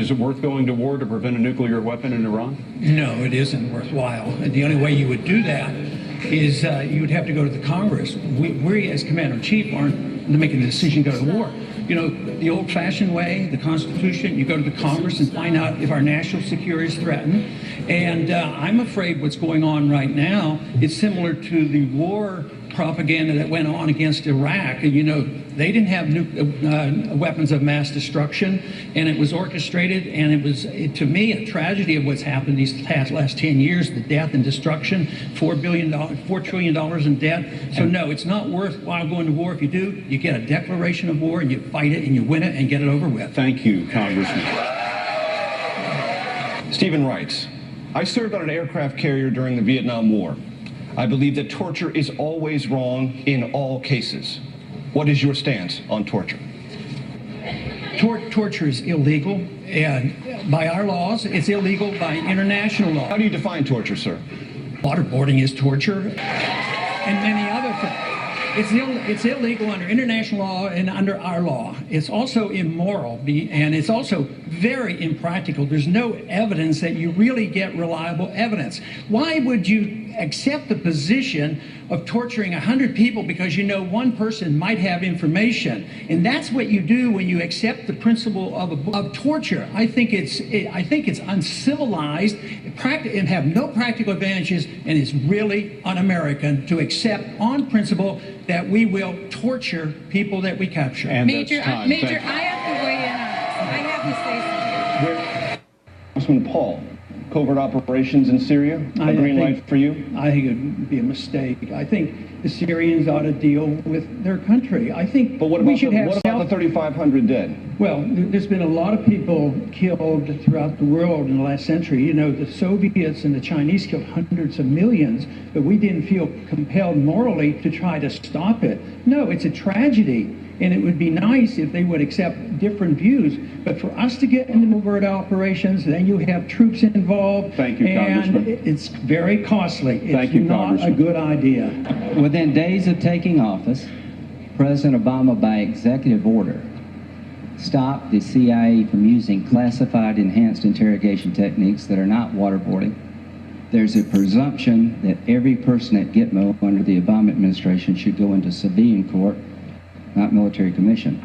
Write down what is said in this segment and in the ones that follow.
Is it worth going to war to prevent a nuclear weapon in Iran? No, it isn't worthwhile. And the only way you would do that is you would have to go to the Congress. We as Commander-in-Chief aren't making the decision to go to war. You know, the old-fashioned way, the Constitution, you go to the Congress and find out if our national security is threatened. And I'm afraid what's going on right now is similar to the war propaganda that went on against Iraq. And, you know, they didn't have weapons of mass destruction, and it was orchestrated, and it was, to me, a tragedy of what's happened these last 10 years, the death and destruction, $4 trillion in debt. So no, it's not worthwhile going to war. If you do, you get a declaration of war, and you fight it, and you win it, and get it over with. Thank you, Congressman. Stephen writes, I served on an aircraft carrier during the Vietnam War. I believe that torture is always wrong in all cases. What is your stance on torture? Torture is illegal, and by our laws, it's illegal by international law. How do you define torture, sir? Waterboarding is torture, and many other things. It's illegal under international law and under our law. It's also immoral, and it's also very impractical. There's no evidence that you really get reliable evidence. Why would you accept the position of torturing 100 people because you know one person might have information? And that's what you do when you accept the principle of torture. I think it's uncivilized and have no practical advantages, and it's really un-American to accept on principle that we will torture people that we capture. And Major, I have to weigh in on this. I have to say something. Congressman Paul, covert operations in Syria, a green light for you? I think it would be a mistake. I think the Syrians ought to deal with their country. I think But what about the 3,500 dead? Well, there's been a lot of people killed throughout the world in the last century. You know, the Soviets and the Chinese killed hundreds of millions, but we didn't feel compelled morally to try to stop it. No, it's a tragedy. And it would be nice if they would accept different views. But for us to get into covert operations, then you have troops involved. Thank you, Congressman. And it's very costly. Thank you, not Congressman. a good idea. Within days of taking office, President Obama, by executive order, stopped the CIA from using classified enhanced interrogation techniques that are not waterboarding. There's a presumption that every person at Gitmo under the Obama administration should go into civilian court, not military commission.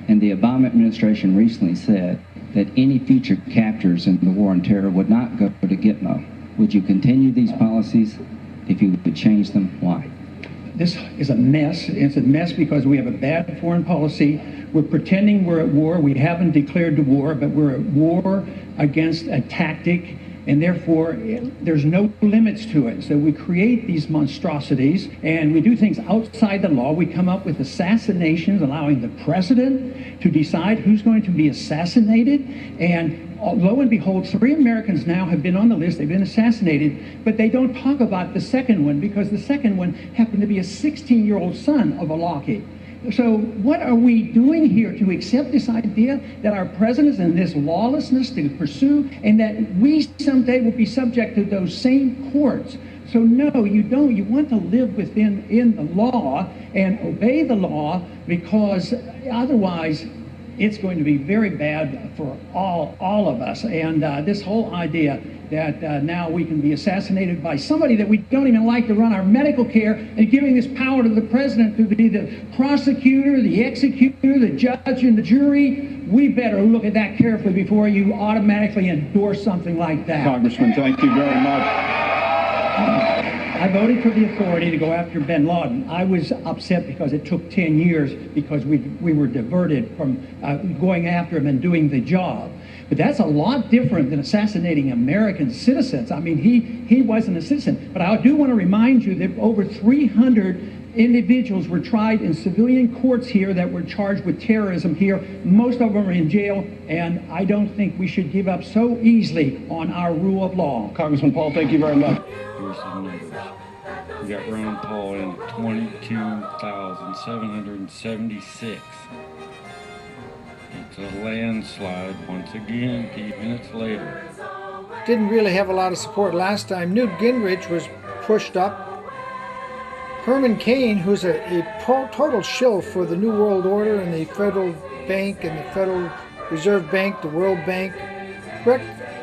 And the Obama administration recently said that any future captures in the war on terror would not go to Gitmo. Would you continue these policies? If you would change them, why? This is a mess. It's a mess because we have a bad foreign policy. We're pretending we're at war. We haven't declared the war, but we're at war against a tactic, and therefore there's no limits to it. So we create these monstrosities, and we do things outside the law. We come up with assassinations, allowing the president to decide who's going to be assassinated. And lo and behold, 3 Americans now have been on the list. They've been assassinated, but they don't talk about the second one because the second one happened to be a 16-year-old son of a Lockheed. So what are we doing here to accept this idea that our president is in this lawlessness to pursue, and that we someday will be subject to those same courts? So no, you don't. You want to live within the law and obey the law, because otherwise it's going to be very bad for all of us. And this whole idea that now we can be assassinated by somebody that we don't even like to run our medical care, and giving this power to the president to be the prosecutor, the executor, the judge, and the jury, we better look at that carefully before you automatically endorse something like that. Congressman, thank you very much. I voted for the authority to go after bin Laden. I was upset because it took 10 years because we were diverted from going after him and doing the job. But that's a lot different than assassinating American citizens. I mean, he wasn't a citizen. But I do want to remind you that over 300 individuals were tried in civilian courts here that were charged with terrorism here. Most of them are in jail, and I don't think we should give up so easily on our rule of law. Congressman Paul, thank you very much. Here's some numbers. We got Ron Paul in at 22,776. It's a landslide once again, 8 minutes later. Didn't really have a lot of support last time. Newt Gingrich was pushed up. Herman Cain, who's a total shill for the New World Order and the Federal Bank and the Federal Reserve Bank, the World Bank, Rick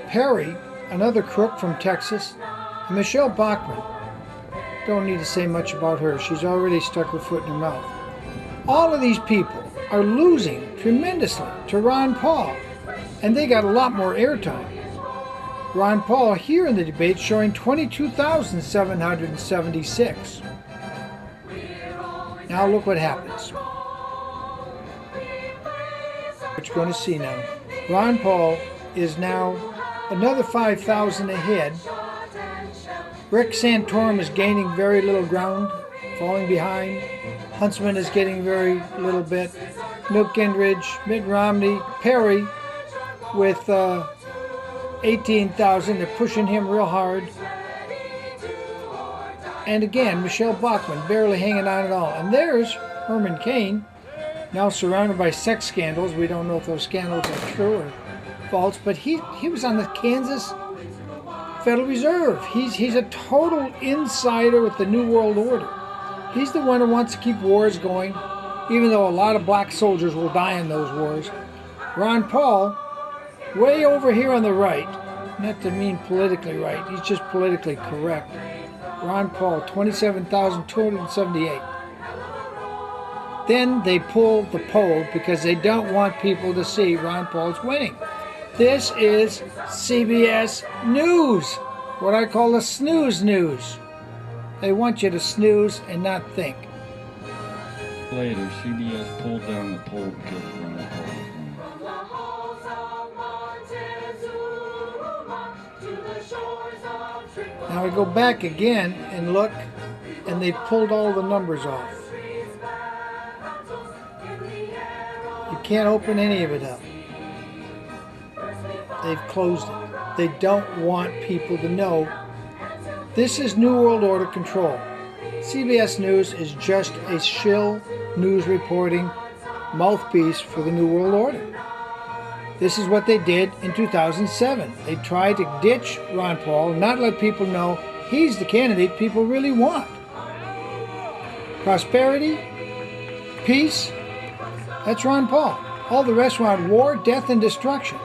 Perry, another crook from Texas, and Michelle Bachmann. Don't need to say much about her. She's already stuck her foot in her mouth. All of these people are losing tremendously to Ron Paul, and they got a lot more airtime. Ron Paul here in the debate showing 22,776. Now look what happens. What you're going to see now. Ron Paul is now another 5,000 ahead. Rick Santorum is gaining very little ground, falling behind. Huntsman is getting very little bit. Newt Gingrich, Mitt Romney, Perry with 18,000. They're pushing him real hard. And again, Michelle Bachmann barely hanging on at all. And there's Herman Cain, now surrounded by sex scandals. We don't know if those scandals are true or false, but he was on the Kansas Federal Reserve. He's a total insider with the New World Order. He's the one who wants to keep wars going, even though a lot of black soldiers will die in those wars. Ron Paul, way over here on the right, not to mean politically right, he's just politically correct. Ron Paul, 27,278. Then they pull the poll because they don't want people to see Ron Paul's winning. This is CBS News, what I call the snooze news. They want you to snooze and not think. Later, CBS pulled down the poll because Ron Paul was. Now we go back again and look, and they pulled all the numbers off. You can't open any of it up. They've closed it. They don't want people to know. This is New World Order control. CBS News is just a shill news reporting mouthpiece for the New World Order. This is what they did in 2007. They tried to ditch Ron Paul and not let people know he's the candidate people really want. Prosperity, peace, that's Ron Paul. All the rest want war, death, and destruction.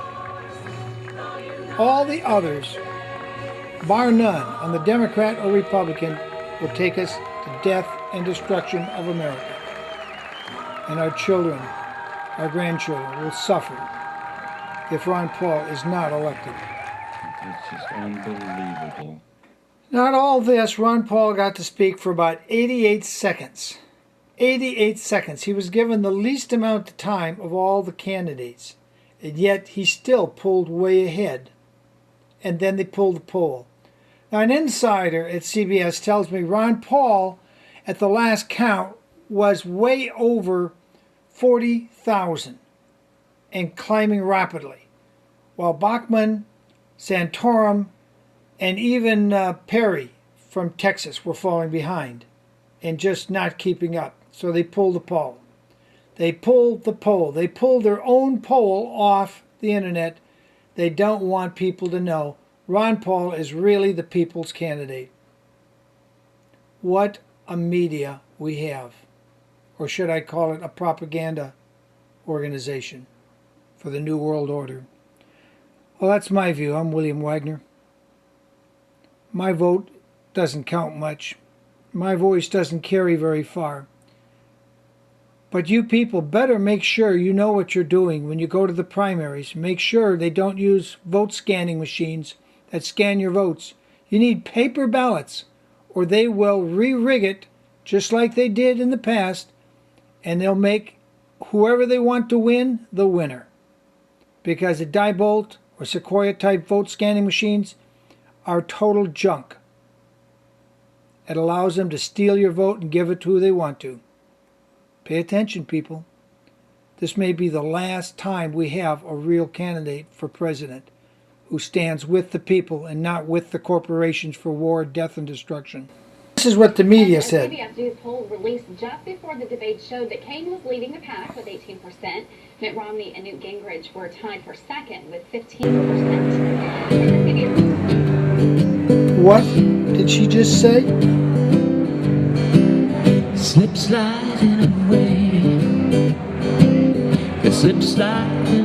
All the others, bar none, on the Democrat or Republican, will take us to death and destruction of America. And our children, our grandchildren, will suffer if Ron Paul is not elected. It's just unbelievable. Not all this, Ron Paul got to speak for about 88 seconds. 88 seconds. He was given the least amount of time of all the candidates, and yet he still pulled way ahead. And then they pulled the poll. Now, an insider at CBS tells me Ron Paul, at the last count, was way over 40,000 and climbing rapidly, while Bachmann, Santorum, and even Perry from Texas were falling behind and just not keeping up. So they pulled the poll. They pulled the poll. They pulled their own poll off the internet. They don't want people to know Ron Paul is really the people's candidate. What a media we have. Or should I call it a propaganda organization for the New World Order. Well, that's my view. I'm William Wagner. My vote doesn't count much. My voice doesn't carry very far. But you people better make sure you know what you're doing when you go to the primaries. Make sure they don't use vote scanning machines that scan your votes. You need paper ballots, or they will re-rig it just like they did in the past, and they'll make whoever they want to win the winner. Because the Diebold or Sequoia type vote scanning machines are total junk. It allows them to steal your vote and give it to who they want to. Pay attention, people. This may be the last time we have a real candidate for president who stands with the people and not with the corporations for war, death, and destruction. This is what the media said. A CBS News poll released just before the debate showed that Cain was leading the pack with 18%. Mitt Romney and Newt Gingrich were tied for second with 15%. What did she just say? Slip sliding away, slip sliding